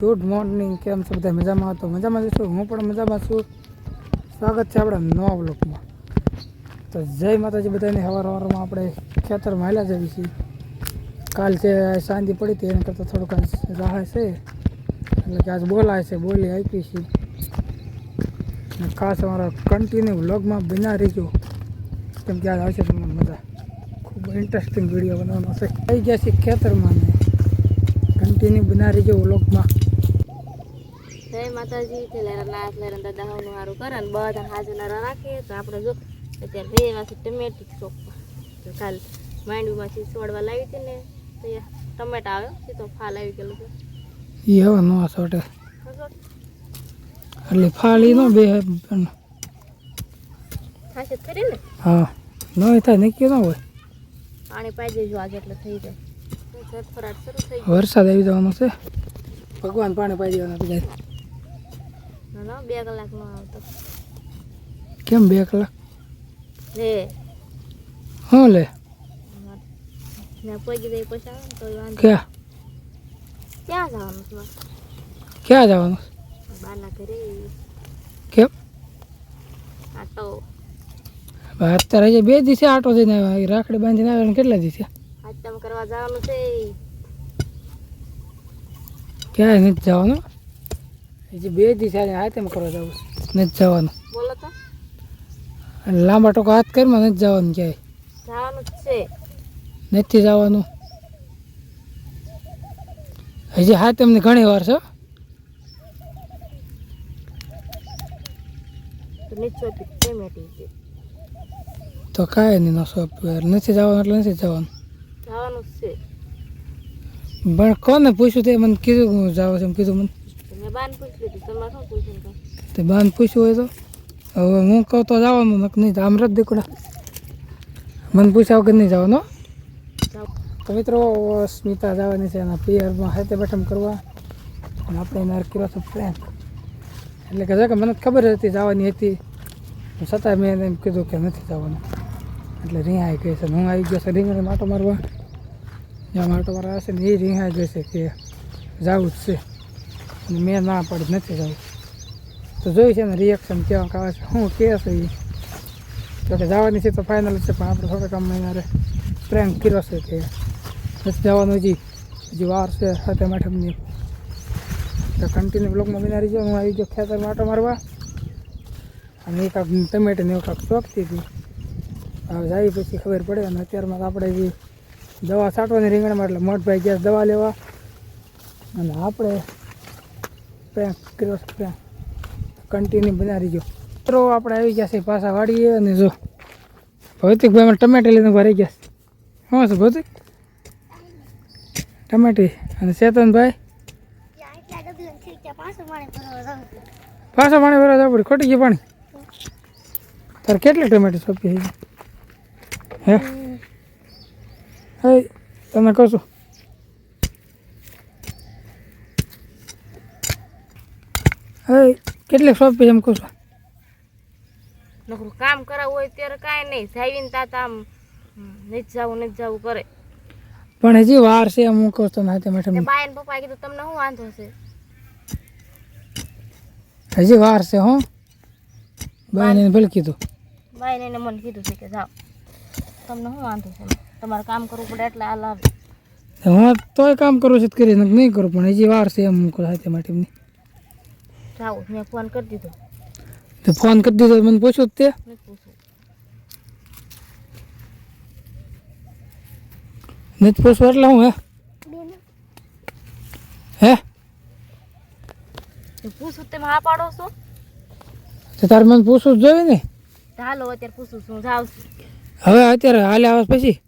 Good morning, કેમ છો બધા? મજામાં? તો મજામાં જ છું, હું પણ મજામાં છું. સ્વાગત છે આપણા નવા બ્લોગમાં. તો જય માતાજી બધાને. સવારમાં આપણે ખેતરમાં હાલ્યા જઈએ છીએ. કાલ છે સાંજે પડી હતી, એના કરતાં થોડુંક રાહ છે, એટલે કે આજ બોલાય છે, બોલી આપી છીએ. અને ખાસ અમારા કન્ટિન્યુ વ્લોગમાં બના રહીજો, કેમ કે આજ આવશે તમને મજા. ખૂબ ઇન્ટરેસ્ટિંગ વિડીયો બનાવવાનો છે. આવી ગયા છે ખેતરમાં ને કન્ટિન્યુ બના રહીજો વ્લોગમાં. જય માતાજી. લેરા દાદા નું સારું કરે ને બધા હાજર રાખીએ. તો આપણે જો અત્યારે બે વાગે ટમેટી સોંપવા. તો કાલ માંડવીમાંથી છોડવા લાવી હતી ને, તો ટમેટા આવ્યો સીધો ફાલ આવી ગયેલું છે. એ હવે નવા સોટે એટલે ફાળી નો બે ખાશે ખરી ને. હા, ન થાય નક્કી ન હોય. પાણી પાઈ દેજો આજે એટલે થઈ જાય. ફરાટ શરૂ થઈ ગયો. વરસાદ આવી જવાનો છે, ભગવાન પાણી પાઈ દેવાના બધા. ના 2 કલાકમાં આવતો. કેમ 2 કલાક? લે હું લે ને પહોંચી જાય પછી આવે તો વાંધો. ક્યાં જવાનું છે? ક્યાં જવાનું? બાના ઘરે. કેમ આટો અત્યારે 2 દિવસે આટો થઈને આવ્યા, રાખડી બાંધીને આવ્યા. કેટલા દિવસે આટમ કરવા જવાનું છે? ક્યાંય નથી જવાનું. હજી 2 દિવસે આતમ કરવા જવું નથી જવાનું. બોલો તો લાંબા ટોકા હાથ કરીમાં નથી જવાનું. ક્યાંય જવાનું જ છે. નથી જવાનું. હજી હાથમની ઘણી વાર છે. તો કાંઈ નહીં, નો શોપ નથી જવાનું એટલે નથી જવાનું. જવાનું છે. પણ કોને પૂછ્યું? તે મને કીધું હું જાવ છું, એમ કીધું મને. મેં બાન પૂછ્યું હતું, તમારે શું પૂછ્યું? તે બાન પૂછ્યું હોય તો હવે હું કહું તો જવાનું, નક નહીં. આમ રદ દીકડા મને પૂછ્યા વગર નહીં જવાનું. તો મિત્રો, સ્મિતા જવાની છે એના પિયરમાં હાથે બેઠમ કરવા, અને આપણે એના કર્યો હતો પ્રેન્ક. એટલે કે કે મને ખબર હતી જવાની હતી, છતાં મેં એને એમ કીધું કે નથી જવાનું. એટલે રીહાઈ ગઈ છે. હું આવી ગયો છે રીંગણે માટો મારવા. જ્યાં માટો મારવા આવશે ને એ રીહાઈ ગઈ છે કે જવું જ છે, અને મેં ના પાડી નથી જવું. તો જોઈ છે ને રિએક્શન કેવા આવે છે, શું કહે છે એ. તો કે જવાની છે તો ફાઇનલ છે, પણ આપણે થોડાક આમ એને પ્રેન્ક કર્યો છે કે નથી જવાનું. હજી વાર છે સાથે માઠમની. તો કન્ટિન્યુ બ્લોગમાં બના રહીજો. હું આવી ગયો ખેતર માટો મારવા, અને એ કાંક ટમેટાને એવું કાંક શોખતી હતી. હવે જાય પછી ખબર પડે. અને અત્યારમાં આપણે જે દવા છાંટવાની રીંગણમાં, એટલે મોટભાઈ ગયા દવા લેવા, અને આપણે પ્રેન્ક કર્યો છે પ્રેન્ક. કન્ટિન્યુ બના રહીજો. મિત્રો આપણે આવી ગયા છે પાછા વાળીએ. અને જો ભૌતિકભાઈ મને ટમેટા લઈને ભરાઈ ગયા છે. શું છે ભૌતિક? ટમેટી. અને ચેતનભાઈ પાછા પાણી ભરવા જવું પડે. ખોટી ગયું પાણી. તારે કેટલી ટમેટી સોંપી હે? હે તમે કહો છો હે કેટલી સોંપી એમ કહું છું? નકરું કામ કરાવવું હોય ત્યારે કાંઈ નહીં, જાવીને તાતા આમ નથી જવું કરે. પણ હજી વાર છે એમ હું કહું તમે હાથે મેઠમ. બાય ને પપ્પા કીધું તમને શું વાંધો છે? હજી વાર છે. હો બાઈને ભલે કીધું. બાય ને મને કીધું છે કે જાઓ, તમને શું વાંધો છે? તમારે કામ કરવું પડે એટલે આ લાવે. હું તોય કામ કરું છું કરી નહીં કરું, પણ હજી વાર છે એમ હું કહું હાથે મેઠમની. જાઓ, મેં ફોન કરી દીધો. તો ફોન કરી દીધો મને પૂછ્યું જ તે? નથી પૂછવું. નથી પૂછવું એટલે હું હે પૂછું તમે હા પાડો છો? તો તારે મને પૂછવું જ જોઈએ ને. હાલો અત્યારે પૂછું છું, જાઉં છું. હવે અત્યારે હાલે આવે પછી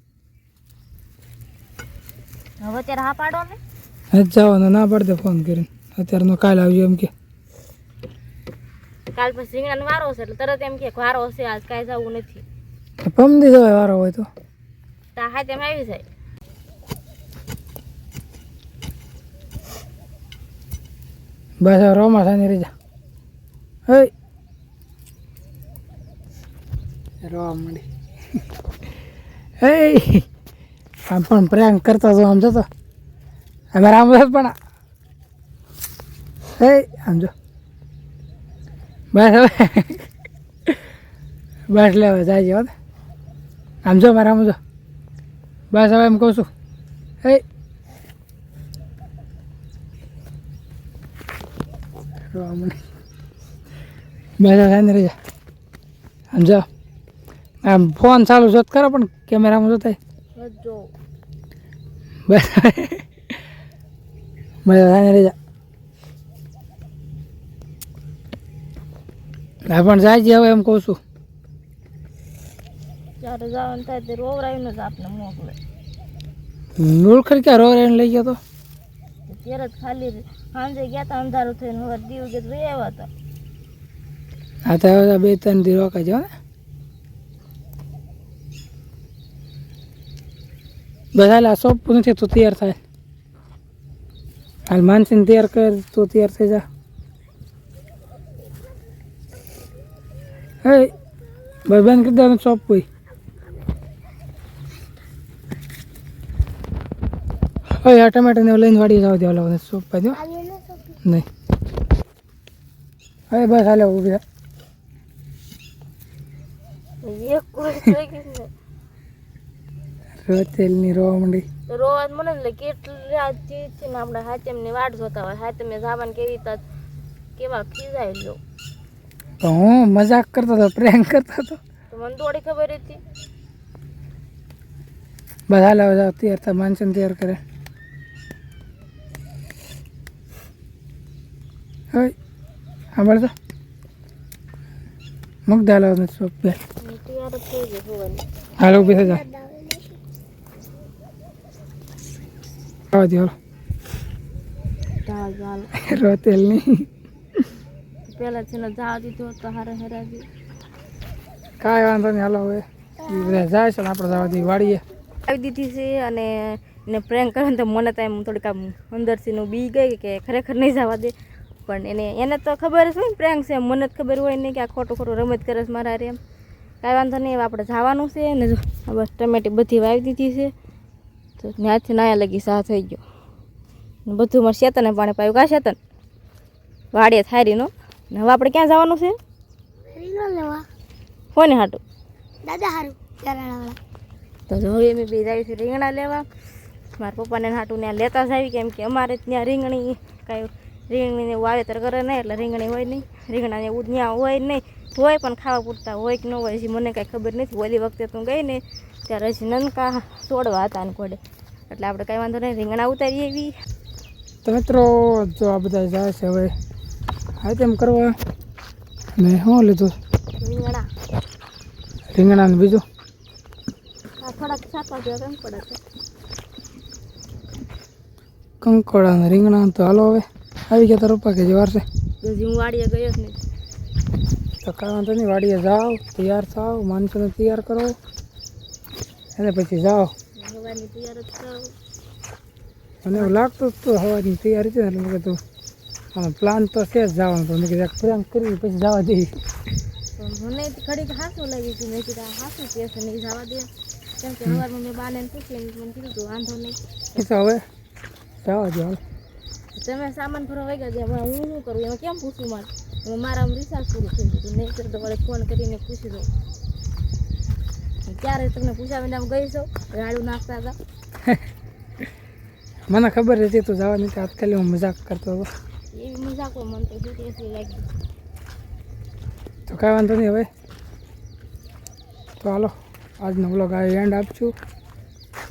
હવે અત્યારે હા પાડો ને. નથી જવાનું, ના પાડે ફોન કરીને. અત્યારે નો કાલે આવજો એમ કે. કાલ પછી રીંગણાનો વારો છે એટલે તરત એમ કે વારો હશે આજ, કાંઈ જવું નથી. પમદી જવાય વારો હોય તો. તા હા તેમ આવી જાય. બસ રોમા સાની રહી જા. હે રોવા માંડી. હે આમ પણ પ્રેન્ક કરતા તો આમ જતો અમારે આમ પણ હે આમ જો બસ હવે બસ લે હવે જાય હો આમ જો મારા આમ જો બસ હવે એમ કહું છું હે મને બસ હવે રહી જા આમ જો આમ ફોન ચાલુ જોત કરો પણ કેમેરામાં જોતા જો બસ મજા રહી જા હા પણ જાય છે હવે એમ કહું છું જ્યારે જવાનું થાય તે રોવરાવીને જ આપને મોકલે મૂળખર ક્યાં રોવરાવીને લઈ ગયો તો ત્યારે જ ખાલી સાંજે ગયા હતા અંધારું થઈને હવે દીવ કે ભાઈ આવ્યા હતા હા તો હવે 2-3 દી રોકાઈ જાઓ ને બસ હાલ આ સોપ નથી તો તૈયાર થાય હાલ માનસીને તૈયાર કર તો તૈયાર થઈ જા હે બસ બંધ કરી દેવાનું સોપ કોઈ હવે આ ટમેટાને લઈને વાડી જાવ દે ઓલા સોપ પાઈ દો નહીં હવે બસ હાલે ઊભી એક કોઈ થઈ ગયું ને રોતેલની રોવા માંડી તો રોજ મને એટલે કેટલા ચીજ છે ને આપણે હાચમની વાટ જોતા હોય હાચમે જવાનું કેવી રીતે કેવા ખીજાય લો તો હું મજાક કરતો હતો પ્રેન્ક કરતો હતો તો મને થોડી ખબર હતી બસ હાલ હવે જાઓ તૈયાર થાય માનસીને તૈયાર કરે હવે સાંભળતો મૂક દે હાલો સોપ બે તૈયાર જ થઈ ગઈ હોવાની હાલો ઊભી થઈ જા આવા દે હાલો ચાલ ચાલ રોતેલની પહેલા છે ને જવા દીધો તો હારે હેરાજી કાંઈ વાંધો નહીં હાલો હવે એ બધા જાય છે ને આપણે જવા દઈએ વાડીએ આવી દીધી છે અને એને પ્રેન્ક કરે તો મને તો એમ થોડીક આમ અંદરથી નું બી ગઈ કે ખરેખર નહીં જવા દે પણ એને તો ખબર જ હોય ને પ્રેન્ક છે મને જ ખબર હોય નહીં કે આ ખોટું ખોટું રમત કરે છે મારા એમ કાંઈ વાંધો નહીં હવે આપણે જવાનું છે ને જો બસ ટમેટી બધી વાવી દીધી છે તો ત્યાંથી નાયા લગી સા થઈ ગયો બધું મારે શેતને પાણી પાયું કા શેતન વાડીએ થારીનો ને હવે આપણે ક્યાં જવાનું છે કોને હાટું દાદા હારું કેરાળાવાળા તો જો હવે અમે બે જાય છે રીંગણા લેવા મારા પપ્પાને હાટું ત્યાં લેતા જ આવી કેમ કે અમારે ત્યાં રીંગણી કાંઈ રીંગણીને વાવેતર કરે નહીં એટલે રીંગણી હોય નહીં રીંગણાને એવું ત્યાં હોય નહીં હોય પણ ખાવા પૂરતા હોય કે ન હોય હજી મને કાંઈ ખબર નથી ઓલી વખતે તું ગઈ ને ત્યારે હજી નનકા છોડવા હતા ને ઘોડે એટલે આપણે કાંઈ વાંધો નહીં રીંગણા ઉતારીએ એવી તો મિત્રો જો આ બધા જાય છે હવે હા તેમ કરવા ને શું લીધું રીંગણા રીંગણાને બીજું આ થોડાક શાકવા જેવા કંકોડા છે કંકોડા ને રીંગણા તો હાલો હવે આવી ગયા તો રોપા કે જે વાર છે હજી હું વાડીએ ગયો જ નહીં તો કાંઈ વાંધો નહીં વાડીએ જાઓ તૈયાર થાવ માણસોને તૈયાર કરો અને પછી જાઓ હવાની તૈયાર જ થાવ મને એવું લાગતું જ હતું હવાની તૈયારી છે ને એટલે મેં કીધું આમાં પ્લાન તો છે જ જવાનું તો મેં કીધું એક પ્રેમ કરી પછી જવા દઈએ મને ઘડીક હાસું લાગી હતું મેં કીધું હાસું કહેશે નહીં જવા દે કેમ કે સવારમાં મેં બાને પૂછીને મને કીધું તું વાંધો નહીં એ તો હવે જવા દો હાલ તમે સામાન ભરવા વહી ગયા હું શું કરું એમાં કેમ પૂછું મારે એમાં મારા રિસાર્જ પૂરું થઈ ગયું નહીં તો વળે ફોન કરીને પૂછી દઉં ક્યારે તમને પૂછાવીને આમ ગઈ છો રાડું નાખતા હતા મને ખબર હતી તું જવાની તો આજકાલ હું મજાક કરતો હતો એવી મજાક હોય મને તો સિરિયસલી લાગી તો કાંઈ વાંધો નહીં હવે તો હાલો આજનો વ્લોગ આ એન્ડ આપશું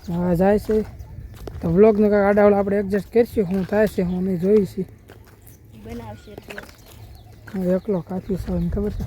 હવે જાય છે તો વ્લોગનો કાંઈક આડાવડો આપણે એડજસ્ટ કરીશું હું થાય છે હું નહીં જોઈશું બનાવશે એટલે હું એકલો કાચી છું એને ખબર છે